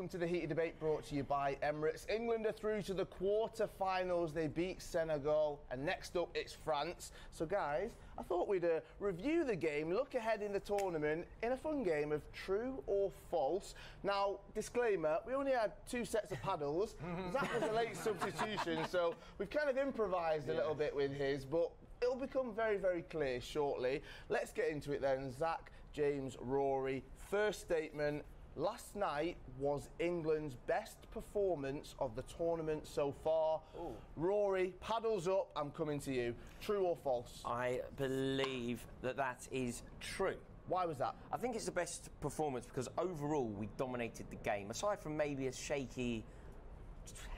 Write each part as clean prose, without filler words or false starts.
welcome to the Heated Debate brought to you by Emirates. England are through to the quarter-finals. They beat Senegal, and next up it's France. So guys, I thought we'd review the game, look ahead in the tournament in a fun game of true or false. Now, disclaimer, we only had 2 sets of paddles. Zac was a late substitution, so we've kind of improvised a little bit with his, but it'll become very, very clear shortly. Let's get into it then. Zac, James, Rory, first statement. Last night was England's best performance of the tournament so far. Ooh. Rory, paddles up, I'm coming to you. True or false? I believe that is true. Why was that? I think it's the best performance because overall we dominated the game. Aside from maybe a shaky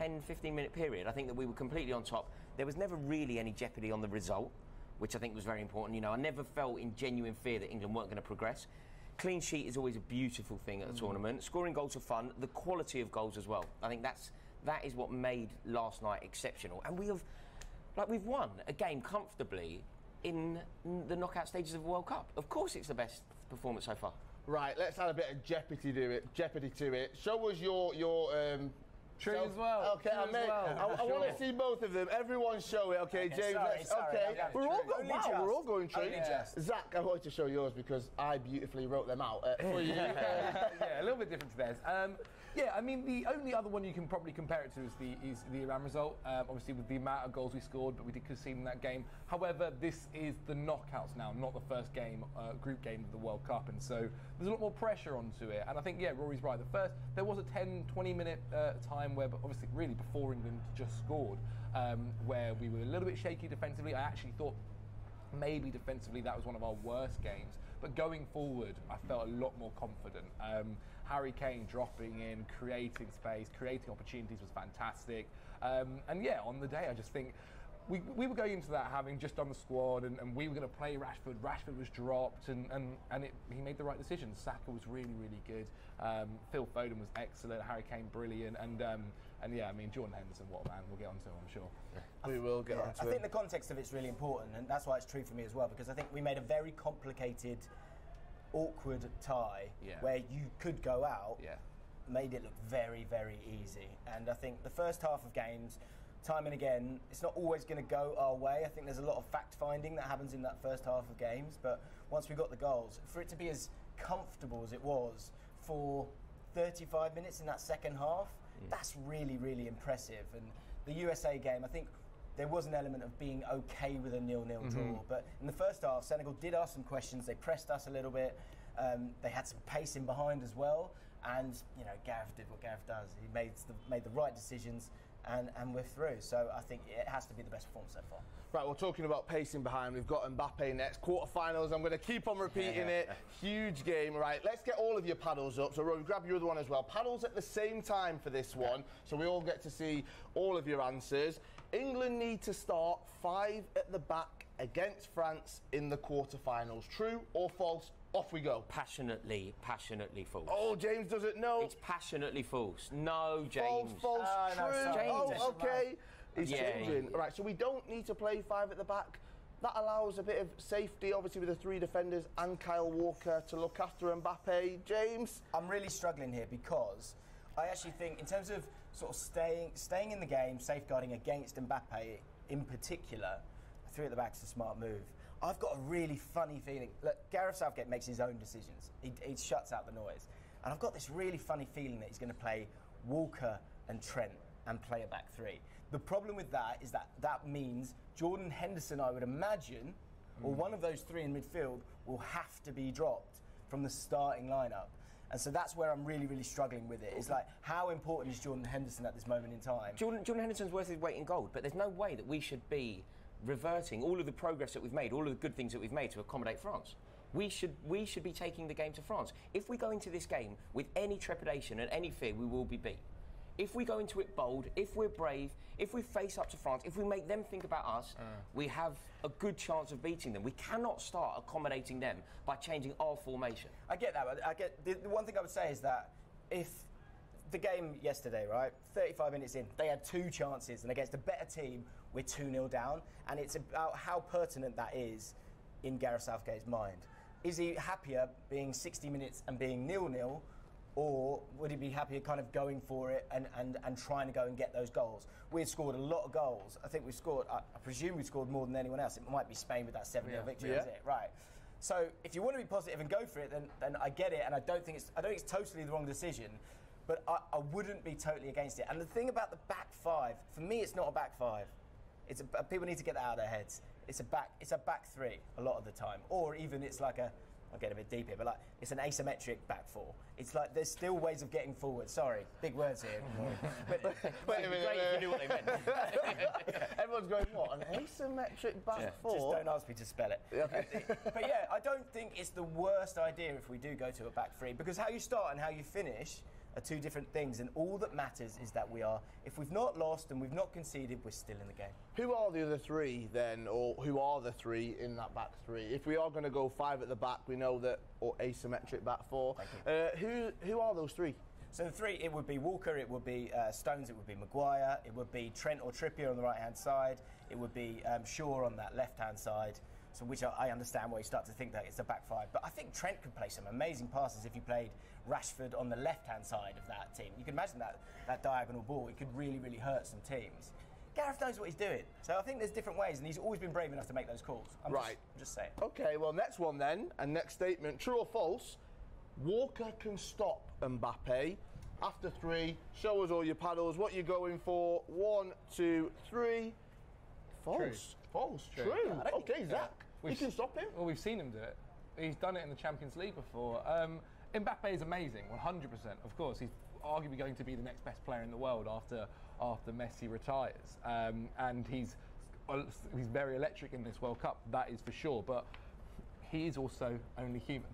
10-15 minute period, I think that we were completely on top. There was never really any jeopardy on the result, which I think was very important. You know, I never felt in genuine fear that England weren't going to progress. Clean sheet is always a beautiful thing at a tournament. Scoring goals are fun. The quality of goals as well. I think that is what made last night exceptional. And we've won a game comfortably in the knockout stages of the World Cup. Of course, it's the best performance so far. Right, let's add a bit of jeopardy to it. Show us your True as well. Okay, I want to see both of them. Everyone show it. Okay, James. Sorry, we're all going true. Just. Zac, I wanted to show yours because I beautifully wrote them out for you. Yeah, a little bit different to theirs. I mean, the only other one you can probably compare it to is the Iran result. Obviously, with the amount of goals we scored, but we did concede in that game. However, this is the knockouts now, not the first game, group game of the World Cup, and so there's a lot more pressure onto it. And I think, Rory's right. There was a 10-20 minute time where, but obviously really before England just scored, where we were a little bit shaky defensively. I actually thought maybe defensively that was one of our worst games, but going forward I felt a lot more confident. Harry Kane dropping in, creating space, creating opportunities was fantastic, and on the day I just think we were going into that having just done the squad and we were going to play Rashford. Rashford was dropped and he made the right decision. Saka was really, really good. Phil Foden was excellent. Harry Kane brilliant. And I mean, Jordan Henderson, what a man. We'll get on to him, I'm sure. We will get on to I think the context of it's really important, and that's why it's true for me as well, because I think we made a very complicated, awkward tie where you could go out, made it look very, very easy. And I think the first half of games, time and again, it's not always going to go our way. I think there's a lot of fact-finding that happens in that first half of games, but once we got the goals, for it to be as comfortable as it was for 35 minutes in that second half, that's really, really impressive. And the USA game, I think there was an element of being okay with a 0-0 draw, but in the first half, Senegal did ask some questions. They pressed us a little bit. They had some pace in behind as well, and Gareth did what Gareth does. He made the right decisions. And we're through, so I think it has to be the best performance so far. Right, we're talking about pacing behind. We've got Mbappe next, quarterfinals. I'm going to keep on repeating it. Huge game. Right, let's get all of your paddles up. So Rory, grab your other one as well. Paddles at the same time for this one, so we all get to see all of your answers. England need to start 5 at the back against France in the quarterfinals. True or false? Off we go. Passionately false. Oh, James doesn't know. It's passionately false. No, James. False, true. No, James. Okay. He's changing. Right, so we don't need to play 5 at the back. That allows a bit of safety, obviously, with the 3 defenders and Kyle Walker to look after Mbappe. James? I'm really struggling here because I actually think, in terms of sort of staying in the game, safeguarding against Mbappe in particular, 3 at the back is a smart move. I've got a really funny feeling. Look, Gareth Southgate makes his own decisions. He shuts out the noise. And I've got this really funny feeling that he's going to play Walker and Trent and play a back 3. The problem with that is that means Jordan Henderson, I would imagine, or one of those 3 in midfield, will have to be dropped from the starting lineup. And so that's where I'm really, really struggling with it. It's like, how important is Jordan Henderson at this moment in time? Jordan Henderson's worth his weight in gold, but there's no way that we should be reverting all of the progress that we've made, all of the good things that we've made to accommodate France. We should be taking the game to France. If we go into this game with any trepidation and any fear, we will be beat. If we go into it bold, if we're brave, if we face up to France, if we make them think about us, we have a good chance of beating them. We cannot start accommodating them by changing our formation. I get that, but the one thing I would say is that if the game yesterday, right, 35 minutes in, they had 2 chances, and against a better team, we're 2-0 down, and it's about how pertinent that is in Gareth Southgate's mind. Is he happier being 60 minutes and being 0-0, or would he be happy kind of going for it and trying to go and get those goals? We've scored a lot of goals. I think we've scored, I presume we've scored more than anyone else. It might be Spain with that 7-0 victory, is it? Right. So if you want to be positive and go for it, then I get it, and I don't think it's totally the wrong decision, but I wouldn't be totally against it. And the thing about the back five, for me, it's not a back five. People need to get that out of their heads. It's a back three a lot of the time, or even it's like I'll get a bit deep here, but like it's an asymmetric back four. It's like there's still ways of getting forward. Sorry, big words here. But Wait a minute, great if you knew what they meant. Everyone's going, what, an asymmetric back four? Just don't ask me to spell it. Okay. But yeah, I don't think it's the worst idea if we do go to a back three, because how you start and how you finish are two different things, and all that matters is that if we've not lost and we've not conceded, we're still in the game. Who are the other three then, or who are the three in that back three? If we are going to go 5 at the back, we know that, or asymmetric back four. Who are those three? So the three, it would be Walker, it would be Stones, it would be Maguire, it would be Trent or Trippier on the right-hand side, it would be Shaw on that left-hand side. So which I understand why you start to think that it's a back five. But I think Trent could play some amazing passes if you played Rashford on the left-hand side of that team. You can imagine that diagonal ball. It could really, really hurt some teams. Gareth knows what he's doing. So I think there's different ways, and he's always been brave enough to make those calls. I'm just saying. OK, well, next one then, and next statement. True or false, Walker can stop Mbappe. After 3, show us all your paddles. What you're going for. 1, 2, 3. False. True. False. True. True. OK, Zach. You can stop him. Well, we've seen him do it. He's done it in the Champions League before. Mbappe is amazing, 100%. Of course, he's arguably going to be the next best player in the world after Messi retires. And he's very electric in this World Cup, that is for sure. But he is also only human.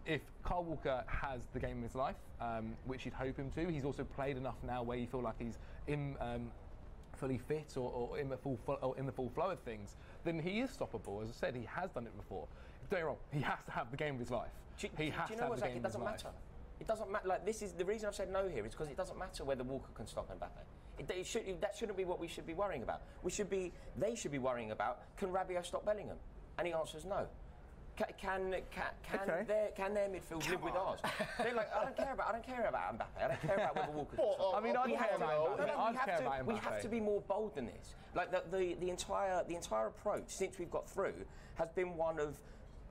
If Kyle Walker has the game of his life, which you'd hope him to, he's also played enough now where you feel like he's fully fit or in the full flow of things, then he is stoppable. As I said, he has done it before. Don't get me wrong, he has to have the game of his life. Do you know what, Zach? It doesn't matter. It doesn't matter. Like, this is the reason I've said no here is because it doesn't matter whether Walker can stop Mbappe. That shouldn't be what we should be worrying about. They should be worrying about, can Rabiot stop Bellingham? And the answer is no. Can their midfield live with ours? They're like, I don't care about Mbappe. I don't care about whether Walker can stop. I mean, I'd care about Mbappe. We have to be more bold than this. Like the entire approach since we've got through has been one of.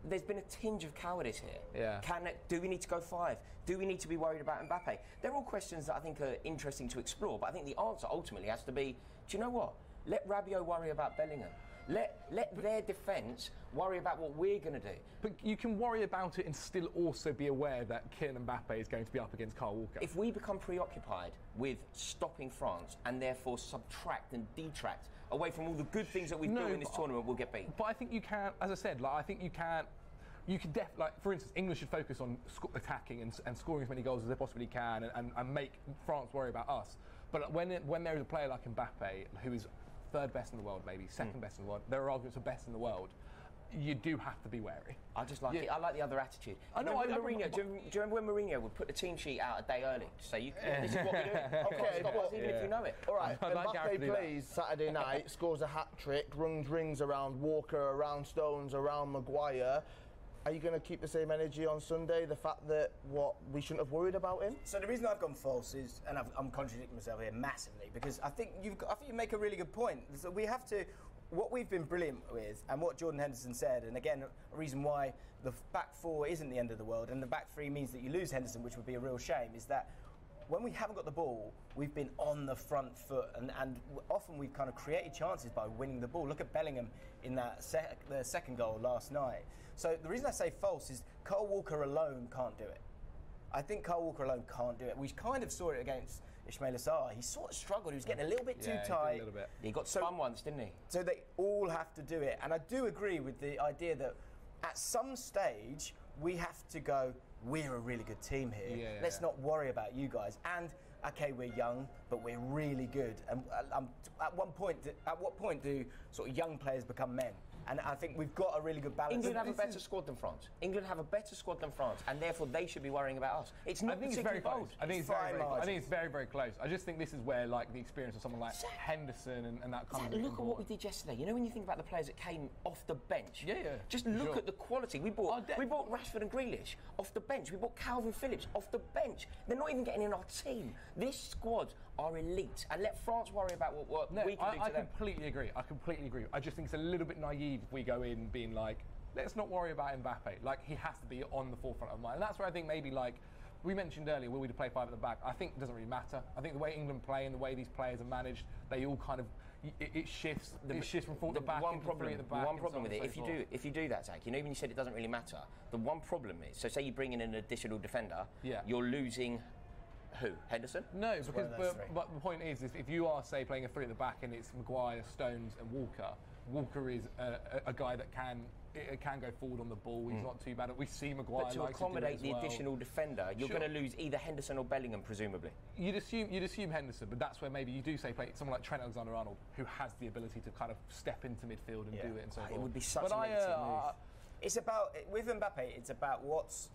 There's been a tinge of cowardice here. Yeah. Do we need to go 5? Do we need to be worried about Mbappe? They're all questions that I think are interesting to explore, but I think the answer ultimately has to be, do you know what? Let Rabiot worry about Bellingham. Let their defence worry about what we're going to do. But you can worry about it and still also be aware that Kylian Mbappe is going to be up against Kyle Walker. If we become preoccupied with stopping France and therefore subtract and detract away from all the good things that we've built in this tournament, we'll get beat. But I think you can, as I said, like I think you can. You could for instance, England should focus on attacking and scoring as many goals as they possibly can and make France worry about us. But when there is a player like Mbappe, who is 3rd best in the world, maybe 2nd best in the world, there are arguments for best in the world, you do have to be wary. I just like it. I like the other attitude. I know. Do you remember when Mourinho would put the team sheet out a day early to say, this is what we're doing? Okay, stop us, even if you know it. All right, Mbappe plays Saturday night, scores a hat-trick, runs rings around Walker, around Stones, around Maguire. Are you going to keep the same energy on Sunday? The fact that we shouldn't have worried about him? So the reason I've gone false is, and I'm contradicting myself here massively, because I think you make a really good point. So we have to. What we've been brilliant with, and what Jordan Henderson said, and again, a reason why the back 4 isn't the end of the world, and the back 3 means that you lose Henderson, which would be a real shame, is that when we haven't got the ball, we've been on the front foot, and often we've kind of created chances by winning the ball. Look at Bellingham in that the second goal last night. So the reason I say false is Kyle Walker alone can't do it. I think Kyle Walker alone can't do it. We kind of saw it against Ismail Assar. He sort of struggled. He was getting a little bit too tight. A little bit. He got spun once, didn't he? So they all have to do it. And I do agree with the idea that at some stage we have to go, we're a really good team here. Let's not worry about you guys. And okay, we're young, but we're really good. And at what point do sort of young players become men? And I think we've got a really good balance. England have a better squad than France. England have a better squad than France, and therefore they should be worrying about us. It's not particularly bold. I think it's very, very close. I just think this is where, like, the experience of someone like Henderson and that kind of. Look at what we did yesterday. You know, when you think about the players that came off the bench. Yeah. Just look at the quality. We bought Rashford and Grealish off the bench. We bought Calvin Phillips off the bench. They're not even getting in our team. This squad are elite, and let France worry about what we can do to them. I completely agree. I just think it's a little bit naive if we go in being like, let's not worry about Mbappe. Like, he has to be on the forefront of mind. And that's where I think maybe, like, we mentioned earlier, will we play 5 at the back? I think it doesn't really matter. I think the way England play and the way these players are managed, they all kind of, it shifts. It shifts from 4 to the back. One problem with it, if you do that, Zach, you know, when you said it doesn't really matter, the one problem is, so say you bring in an additional defender, you're losing. Who? Henderson? No, because but the point is if you are, say, playing a 3 at the back and it's Maguire, Stones and Walker is a guy that can go forward on the ball. He's not too bad. We see Maguire. But to accommodate the additional defender, you're going to lose either Henderson or Bellingham, presumably. You'd assume Henderson, but that's where maybe you do say play someone like Trent Alexander-Arnold, who has the ability to kind of step into midfield and do it and so forth. It would be such a negative move. It's about, with Mbappe, it's about what's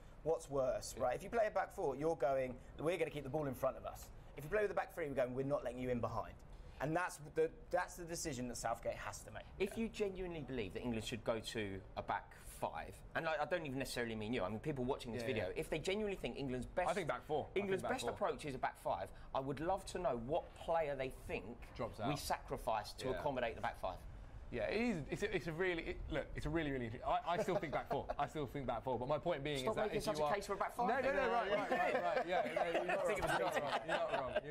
worse, right? If you play a back 4, we're going to keep the ball in front of us. If you play with a back 3, we're going, we're not letting you in behind. And that's the decision that Southgate has to make. If you genuinely believe that England should go to a back 5, and I don't even necessarily mean you, I mean people watching this video, if they genuinely think England's best... I think back 4. England's best approach is a back 5, I would love to know what player they think we sacrifice to accommodate the back 5. Yeah, it is. It's a really really. I still think back 4. But my point being is that if such you a case for a back 5. No, right. Yeah, you're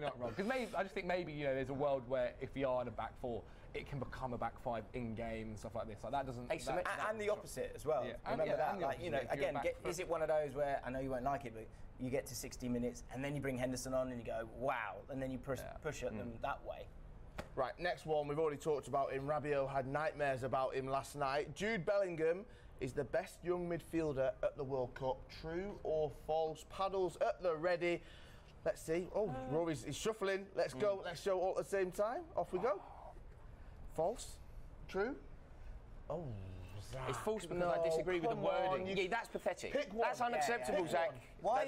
not wrong. Because I just think maybe there's a world where if you are in a back 4, it can become a back 5 in game and stuff like this. Like that doesn't. And the opposite as well. Yeah. Remember that. Like again, is it one of those where I know you won't like it, but you get to 60 minutes and then you bring Henderson on and you go wow, and then you push at them that way. Right, next one, we've already talked about him. Rabiot had nightmares about him last night. Jude Bellingham is the best young midfielder at the World Cup. True or false? Paddles at the ready. Let's see. Oh, Rory's shuffling. Let's go. Let's show all at the same time. Off we go. False? True? Oh, Zach. It's false because I disagree with the wording. Yeah, that's pathetic. Pick one. That's unacceptable, Zach. Why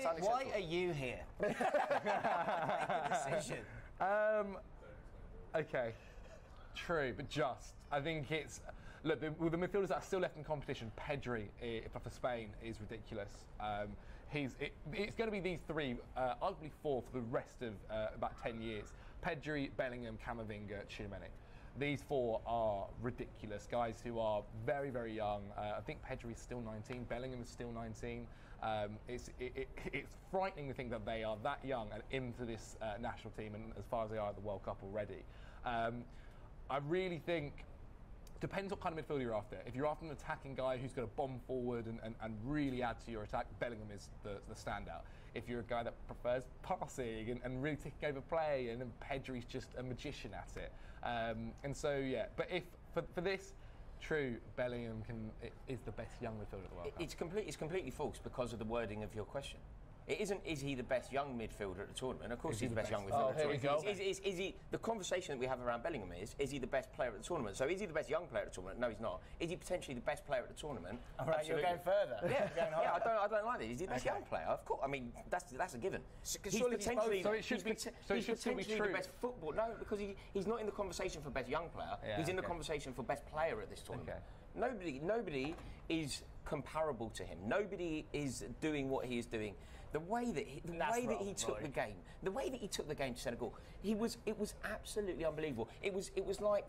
are you here? Make a decision. Okay, true, but just. I think it's... Look, with the midfielders that are still left in competition, Pedri for Spain is ridiculous. It's going to be these 3, arguably 4 for the rest of about 10 years. Pedri, Bellingham, Camavinga, Tchouaméni. These 4 are ridiculous guys who are very, very young. I think Pedri is still 19, Bellingham is still 19. It's frightening to think that they are that young and into this national team, and as far as they are at the World Cup already. I really think depends what kind of midfielder you're after. If you're after an attacking guy who's going to bomb forward and really add to your attack, Bellingham is the standout. If you're a guy that prefers passing and really taking over play, and then Pedri's just a magician at it. And so, yeah, but if for this, true, Bellingham is the best young midfielder of the World Cup. It's completely false because of the wording of your question. It isn't, is he the best young midfielder at the tournament? Of course he's the best young midfielder at the tournament. Is he, the conversation that we have around Bellingham is he the best player at the tournament? So is he the best young player at the tournament? No, he's not. Is he potentially the best player at the tournament? All right, you're going further. Yeah, I don't like this. Is he the best young player? Of course. I mean, that's a given. He's potentially the best football. No, because he's not in the conversation for best young player. Yeah, he's in the conversation for best player at this tournament. Okay. Nobody is comparable to him. Nobody is doing what he is doing. The way that he took the game to Senegal, it was absolutely unbelievable. It was like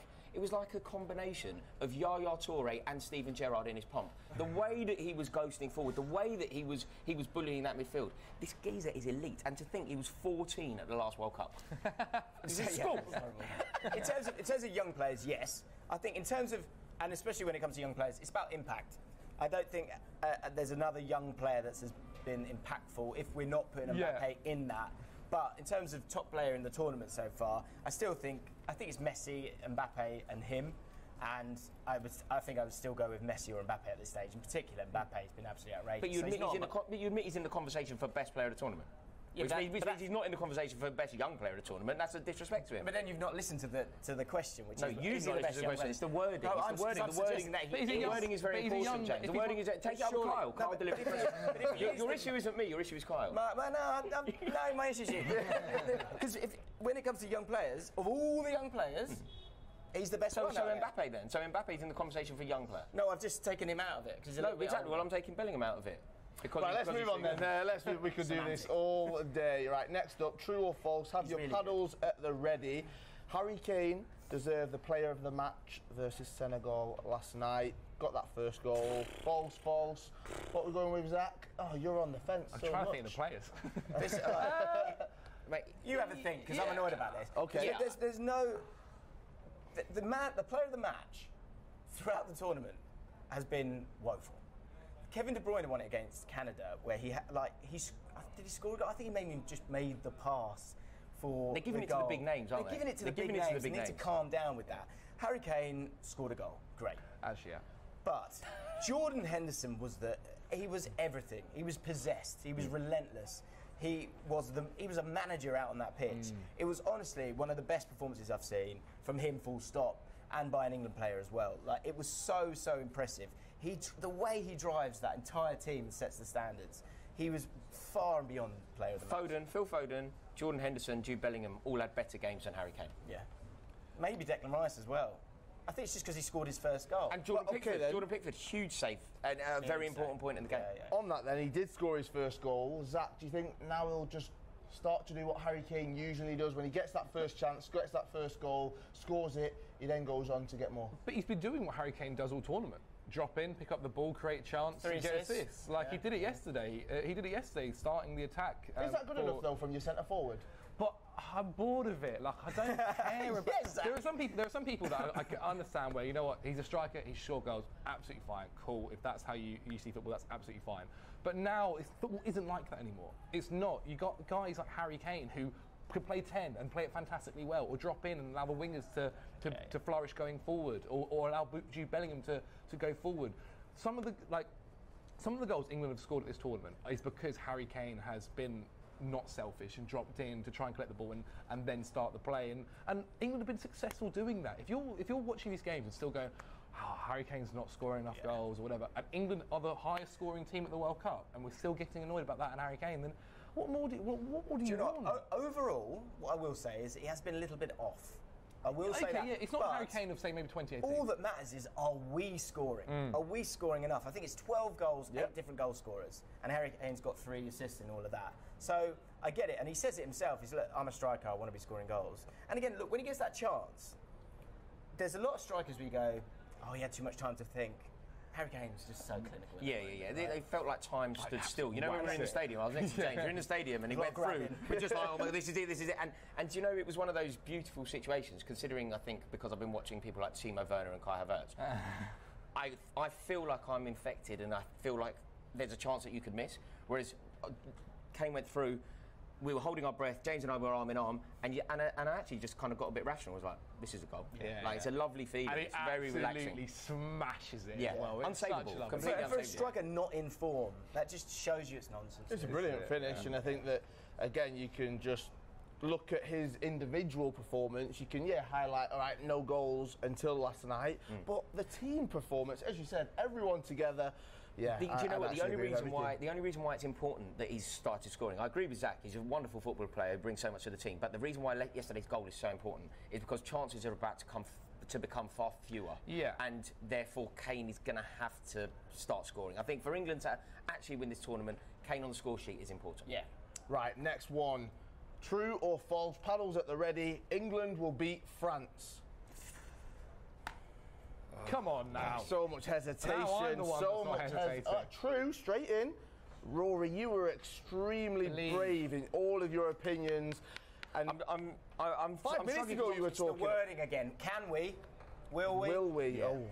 a combination of Yaya Toure and Steven Gerrard in his pomp. The way that he was ghosting forward, the way that he was bullying that midfield. This geezer is elite, and to think he was 14 at the last World Cup. In terms of young players, yes. I think in terms of, and especially when it comes to young players, it's about impact. I don't think there's another young player that's been impactful if we're not putting Mbappe in that. But in terms of top player in the tournament so far, I think it's Messi, Mbappe, and him. And I think I would still go with Messi or Mbappe at this stage. In particular, Mbappe has been absolutely outrageous. But you admit he's in the conversation for best player of the tournament. Yeah, which means he's not in the conversation for best young player of the tournament. That's a disrespect to him. But then you've not listened to the question, which no, is you've not listened to the question. It's the wording. No, it's the wording. The wording is very important, James. The wording is take it up with Kyle. Kyle delivered. Your issue isn't me. Your issue is Kyle. No, my issue is you. Because when it comes to young players, of all the young players. He's the best one. So Mbappe then. So Mbappe's in the conversation for young player. No, I've just taken him out of it. No, exactly. Well, I'm taking Bellingham out of it. Right, let's move on then. We could do this all day. Right, next up, true or false? Have your paddles at the ready. Harry Kane deserved the player of the match versus Senegal last night. Got that first goal. False. What are we going with, Zach? Oh, you're on the fence. I'm trying to think of the players. Mate, you have a think, because I'm annoyed about this. Okay. Yeah. There's no... The player of the match throughout the tournament has been woeful. Kevin De Bruyne won it against Canada, where did he score a goal? I think he maybe just made the pass for They're giving the it goal. to the big names, aren't they? They're giving it to the big names. They need to calm down with that. Harry Kane scored a goal. Great. Actually, yeah. But Jordan Henderson he was everything. He was possessed. He was relentless. He was a manager out on that pitch. It was honestly one of the best performances I've seen from him, full stop, and by an England player as well. Like, it was so impressive. The way he drives that entire team and sets the standards. He was far and beyond player of the match. Phil Foden, Jordan Henderson, Jude Bellingham all had better games than Harry Kane. Yeah. Maybe Declan Rice as well. I think it's just because he scored his first goal. And Jordan Pickford, huge save, and a very important point in the game. Yeah. On that then, he did score his first goal. Zach, do you think now he'll just start to do what Harry Kane usually does when he gets that first chance, gets that first goal, scores it, he then goes on to get more? But he's been doing what Harry Kane does all tournament. Drop in, pick up the ball, create chance, and get assists. He did it yesterday. Starting the attack. Is that good enough, though, from your centre forward? But I'm bored of it. Like, I don't care about. Yes, There are some people that I can understand where, you know what, he's a striker, he's short goals, absolutely fine, cool. If that's how you see football, that's absolutely fine. But now football isn't like that anymore. It's not. You got guys like Harry Kane who could play 10 and play it fantastically well, or drop in and allow the wingers to flourish going forward, or allow Jude Bellingham to go forward. Some of the goals England have scored at this tournament is because Harry Kane has been not selfish and dropped in to try and collect the ball and then start the play. And England have been successful doing that. If you're watching these games and still going, Harry Kane's not scoring enough goals or whatever, and England are the highest scoring team at the World Cup, and we're still getting annoyed about that and Harry Kane, then what more do you want? Overall, what I will say is he has been a little bit off. I will say that. Yeah, it's not Harry Kane of, say, maybe 2018. All that matters is, are we scoring? Are we scoring enough? I think it's 12 goals, 8 different goal scorers, and Harry Kane's got 3 assists in all of that. So I get it, and he says it himself. He's like, I'm a striker, I want to be scoring goals. And again, look, when he gets that chance, there's a lot of strikers where you go, oh, he had too much time to think. Harry Kane's just so clinical. Yeah. They felt like time stood still. You know, when we were in the stadium, I was next to James, you're in the stadium, and he went through. We're just like, oh, this is it. And you know, it was one of those beautiful situations, considering, I think, because I've been watching people like Timo Werner and Kai Havertz. I feel like I'm infected, and I feel like there's a chance that you could miss. Whereas Kane went through, we were holding our breath, James and I were arm in arm, and I actually just kind of got a bit rational. I was like, this is a goal. It's a lovely feeling. And it's very relaxing. Absolutely smashes it. Yeah, well, unsavable. Completely For a striker not in form, that just shows you it's nonsense. It's a brilliant finish, and I think that, again, you can just look at his individual performance. You can, highlight, all right, no goals until last night, but the team performance, as you said, everyone together. Yeah, do you know what? The only reason why it's important that he's started scoring, I agree with Zach. He's a wonderful football player, he brings so much to the team. But the reason why yesterday's goal is so important is because chances are about to become far fewer. Yeah. And therefore, Kane is going to have to start scoring. I think for England to actually win this tournament, Kane on the score sheet is important. Yeah. Right, next one. True or false? Paddles at the ready. England will beat France. Come on now. So much hesitation. Now I'm the one so that's much hesitating. True, straight in. Rory, you were extremely brave in all of your opinions. And I'm 5 minutes ago you were talking. The wording again. Can we? Will we? Will we? Yeah. Oh.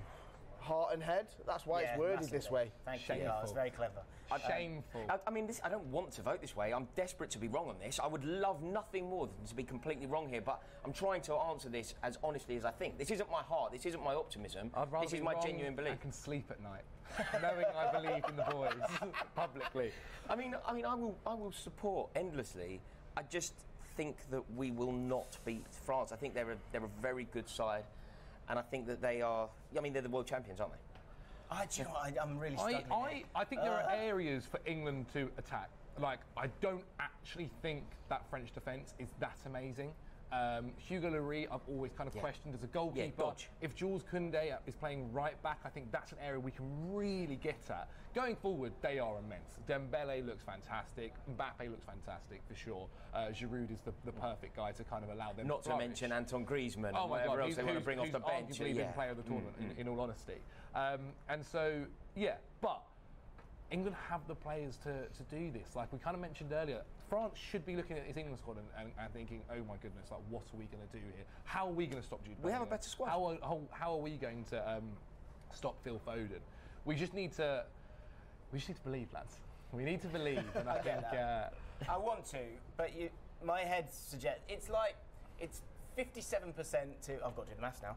heart and head. That's why it's worded this way. Thank you. It's very clever. Shameful. I mean, I don't want to vote this way. I'm desperate to be wrong on this. I would love nothing more than to be completely wrong here, but I'm trying to answer this as honestly as I think. This isn't my heart. This isn't my optimism. This is my genuine belief. I can sleep at night, knowing I believe in the boys publicly. I mean, I will support endlessly. I just think that we will not beat France. I think they're a very good side, and I think that they are. I mean, they're the world champions, aren't they? I'm really struggling. I think there are areas for England to attack. Like, I don't actually think that French defence is that amazing. Hugo Lloris, I've always kind of questioned as a goalkeeper. If Jules Koundé is playing right back, I think that's an area we can really get at. Going forward, they are immense. Dembele looks fantastic. Mbappe looks fantastic for sure. Giroud is the perfect guy to kind of allow them. Not to mention Anton Griezmann and whatever else they want to bring off the bench. Arguably been player of the tournament, in all honesty. And so, but England have the players to do this. Like we kind of mentioned earlier, France should be looking at his England squad and thinking, oh my goodness, like what are we going to do here? How are we going to stop Jude Bellingham? We have a better squad. How are we going to stop Phil Foden? We just need to believe, lads. We need to believe, and I think I want to, but my head suggests it's 57% to. I've got to do the maths now.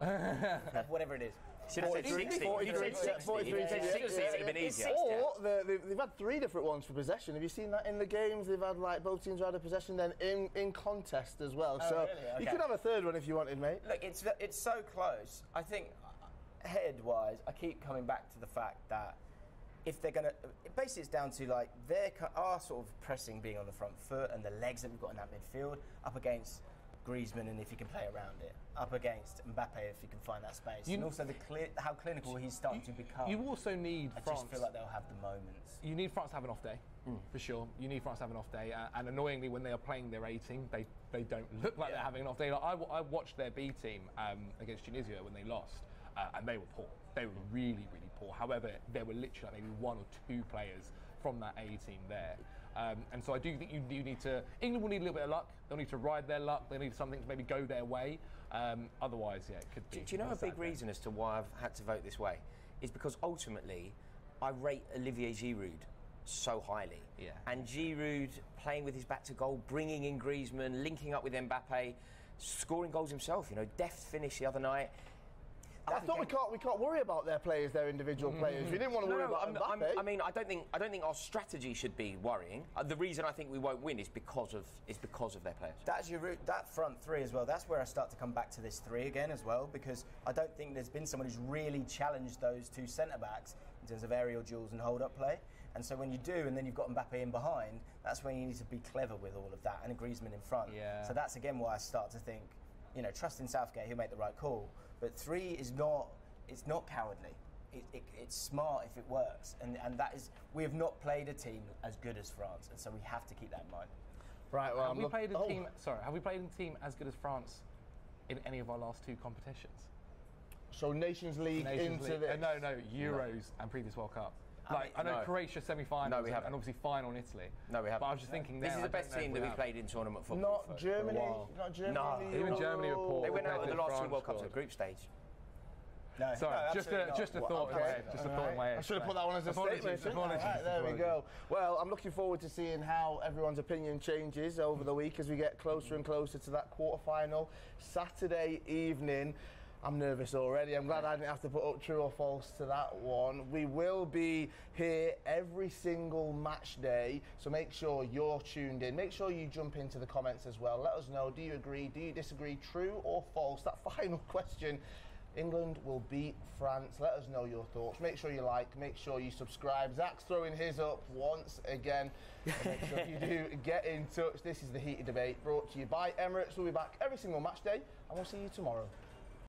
Whatever it is. Should have said 60. 43, 60 would have been easier. Or they've had 3 different ones for possession. Have you seen that in the games? They've had both teams had a possession then in contest as well. Oh, so really? Okay. You could have a third one if you wanted, mate. Look, it's so close. I think head-wise, I keep coming back to the fact that if they're going to, basically it's down to our sort of pressing being on the front foot and the legs that we've got in that midfield up against Griezmann, and if he can play around it, up against Mbappe if he can find that space, and also how clinical he's starting to become. You also need France. I just feel like they'll have the moments. You need France to have an off day, for sure. You need France to have an off day, and annoyingly, when they are playing their A team, they don't look like they're having an off day. Like, I watched their B team against Tunisia when they lost, and they were poor. They were really, really poor. However, there were literally maybe 1 or 2 players from that A team there. And so I do think you do need to. England will need a little bit of luck. They'll need to ride their luck. They need something to maybe go their way. Otherwise, it could be. Do you know a big reason as to why I've had to vote this way? Is because ultimately, I rate Olivier Giroud so highly. Yeah. And Giroud playing with his back to goal, bringing in Griezmann, linking up with Mbappe, scoring goals himself. Deft finish the other night. I thought we can't worry about their players, their individual players. We didn't want to worry about Mbappe. I mean, I don't think our strategy should be worrying. The reason I think we won't win is because of their players. That's that front 3 as well. That's where I start to come back to this 3 again as well, because I don't think there's been someone who's really challenged those 2 centre backs in terms of aerial duels and hold up play. And so when you do, and then you've got Mbappe in behind, that's when you need to be clever with all of that, and a Griezmann in front. Yeah. So that's again why I start to think, trust in Southgate, he'll make the right call. But 3 is not. It's not cowardly. It's smart if it works, and that is. We have not played a team as good as France, and so we have to keep that in mind. Right. Well, have we played a team? Sorry, have we played a team as good as France in any of our last 2 competitions? So Nations League into this? No, Euros and previous World Cup. I know Croatia semi-final, and obviously final in Italy. No, we haven't. But I was just thinking, this is the best team that we played in tournament football. Not Germany. Not Germany. No, even Germany were poor. They went out of the last 2 World Cups at group stage. No, sorry, just a thought in my head. Just a thought in my head. I should have put that one as a statement. Apologies. Right, there we go. Well, I'm looking forward to seeing how everyone's opinion changes over the week as we get closer and closer to that quarter-final Saturday evening. I'm nervous already. I'm glad I didn't have to put up true or false to that one. We will be here every single match day, so make sure you're tuned in. Make sure you jump into the comments as well. Let us know, do you agree, do you disagree, true or false? That final question. England will beat France. Let us know your thoughts. Make sure you like, make sure you subscribe. Zac's throwing his up once again. Make sure you do get in touch. This is the Heated Debate brought to you by Emirates. We'll be back every single match day, and we'll see you tomorrow.